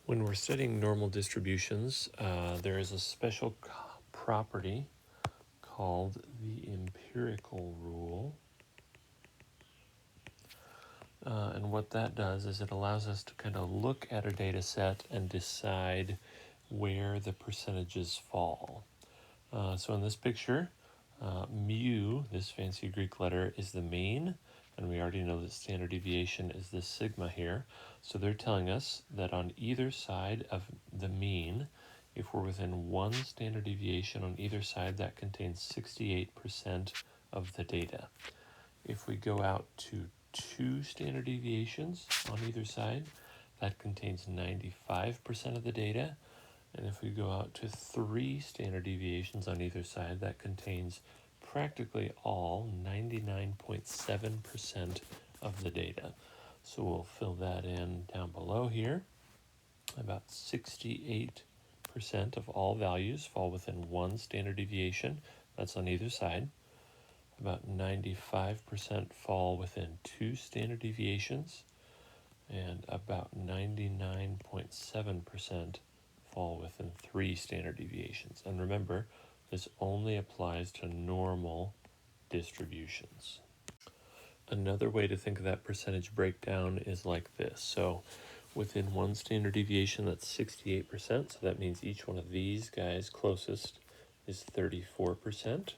When we're studying normal distributions, there is a special property called the empirical rule. And what that does is it allows us to kind of look at a data set and decide where the percentages fall. So in this picture, mu, this fancy Greek letter, is the mean, and we already know that standard deviation is this sigma here. So they're telling us that on either side of the mean, if we're within one standard deviation on either side, that contains 68% of the data. If we go out to 2 standard deviations on either side, that contains 95% of the data. And if we go out to 3 standard deviations on either side, that contains practically all, 99.7% of the data. So we'll fill that in down below here. About 68% of all values fall within 1 standard deviation. That's on either side. About 95% fall within 2 standard deviations, and about 99.7% fall within 3 standard deviations. And remember, this only applies to normal distributions. Another way to think of that percentage breakdown is like this. So within 1 standard deviation, that's 68%. So that means each one of these guys closest is 34%.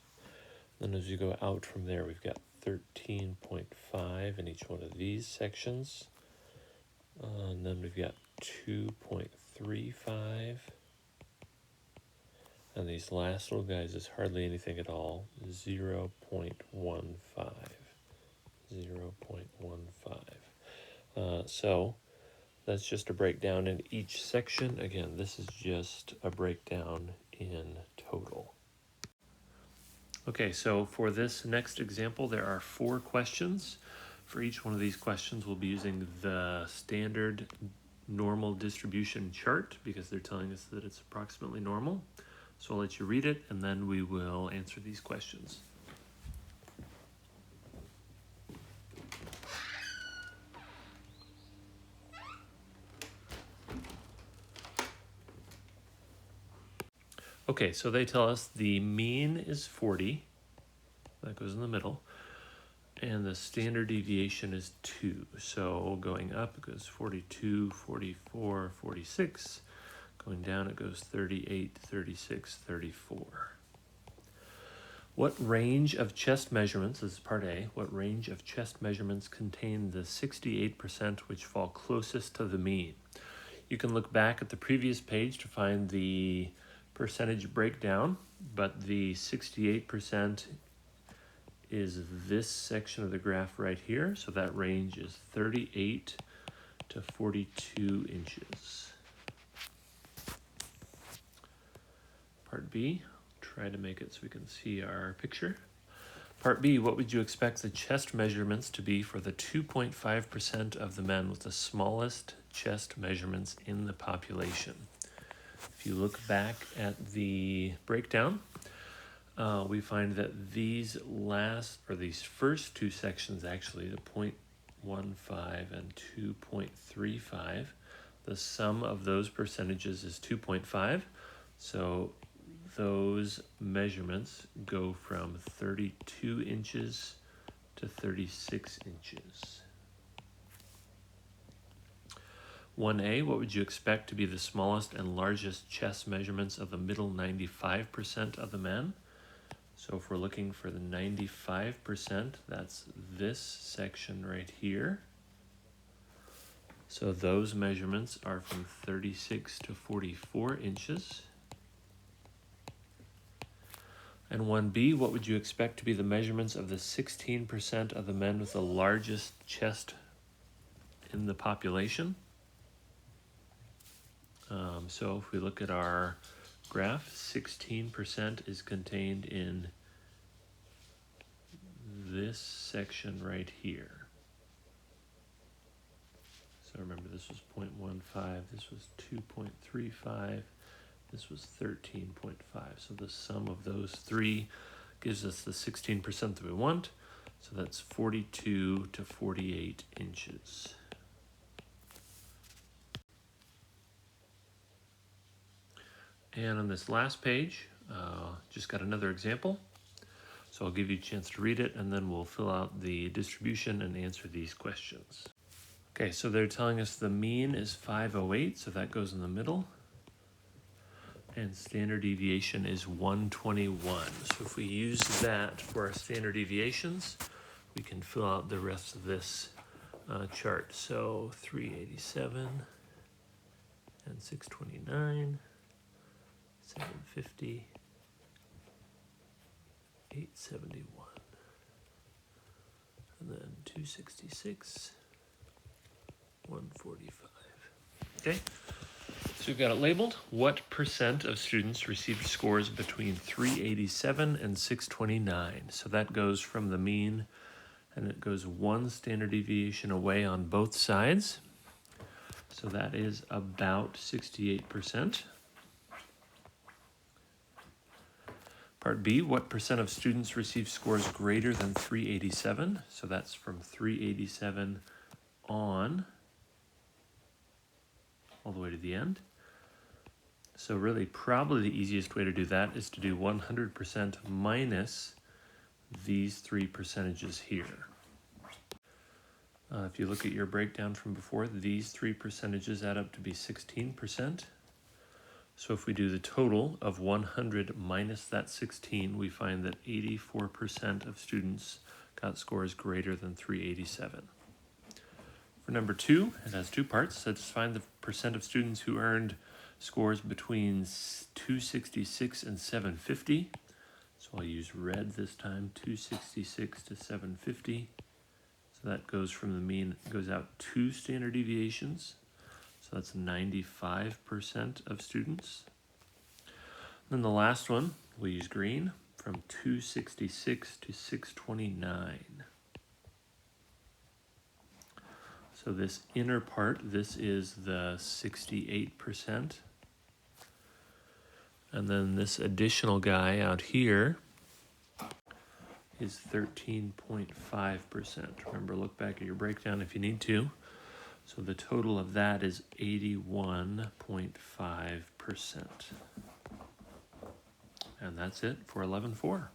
Then as you go out from there, we've got 13.5 in each one of these sections. And then we've got 2.35. And these last little guys is hardly anything at all, 0.15. 0.15. So that's just a breakdown in each section. Again, this is just a breakdown in total. Okay, so for this next example, there are 4 questions. For each one of these questions, we'll be using the standard normal distribution chart because they're telling us that it's approximately normal. So I'll let you read it and then we will answer these questions. Okay, so they tell us the mean is 40. That goes in the middle. And the standard deviation is 2. So going up, it goes 42, 44, 46. Going down, it goes 38, 36, 34. What range of chest measurements, this is part A, what range of chest measurements contain the 68% which fall closest to the mean? You can look back at the previous page to find the percentage breakdown, but the 68% is this section of the graph right here. So that range is 38 to 42 inches. Part B, try to make it so we can see our picture. Part B, what would you expect the chest measurements to be for the 2.5% of the men with the smallest chest measurements in the population? If you look back at the breakdown, we find that these first 2 sections, actually, the 0.15 and 2.35, the sum of those percentages is 2.5. So those measurements go from 32 inches to 36 inches. 1A, what would you expect to be the smallest and largest chest measurements of the middle 95% of the men? So if we're looking for the 95%, that's this section right here. So those measurements are from 36 to 44 inches. And 1B, what would you expect to be the measurements of the 16% of the men with the largest chest in the population? So if we look at our graph, 16% is contained in this section right here. So remember, this was 0.15, this was 2.35, this was 13.5. So the sum of those 3 gives us the 16% that we want. So that's 42 to 48 inches. And on this last page, just got another example. So I'll give you a chance to read it, and then we'll fill out the distribution and answer these questions. Okay, so they're telling us the mean is 508, so that goes in the middle. And standard deviation is 121. So if we use that for our standard deviations, we can fill out the rest of this chart. So 387 and 629, 750, 871, and then 266, 145. Okay. So we've got it labeled. What percent of students received scores between 387 and 629? So that goes from the mean, and it goes one standard deviation away on both sides. So that is about 68%. Part B, what percent of students receive scores greater than 387? So that's from 387 on all the way to the end. So really, probably the easiest way to do that is to do 100% minus these three percentages here. If you look at your breakdown from before, these three percentages add up to be 16%. So if we do the total of 100 minus that 16, we find that 84% of students got scores greater than 387. For number 2, it has two parts. So let's find the percent of students who earned scores between 266 and 750. So I'll use red this time, 266 to 750. So that goes from the mean, goes out 2 standard deviations. So that's 95% of students. Then the last one, we'll use green, from 266 to 629. So this inner part, this is the 68%. And then this additional guy out here is 13.5%. Remember, look back at your breakdown if you need to. So the total of that is 81.5%. And that's it for 11.4.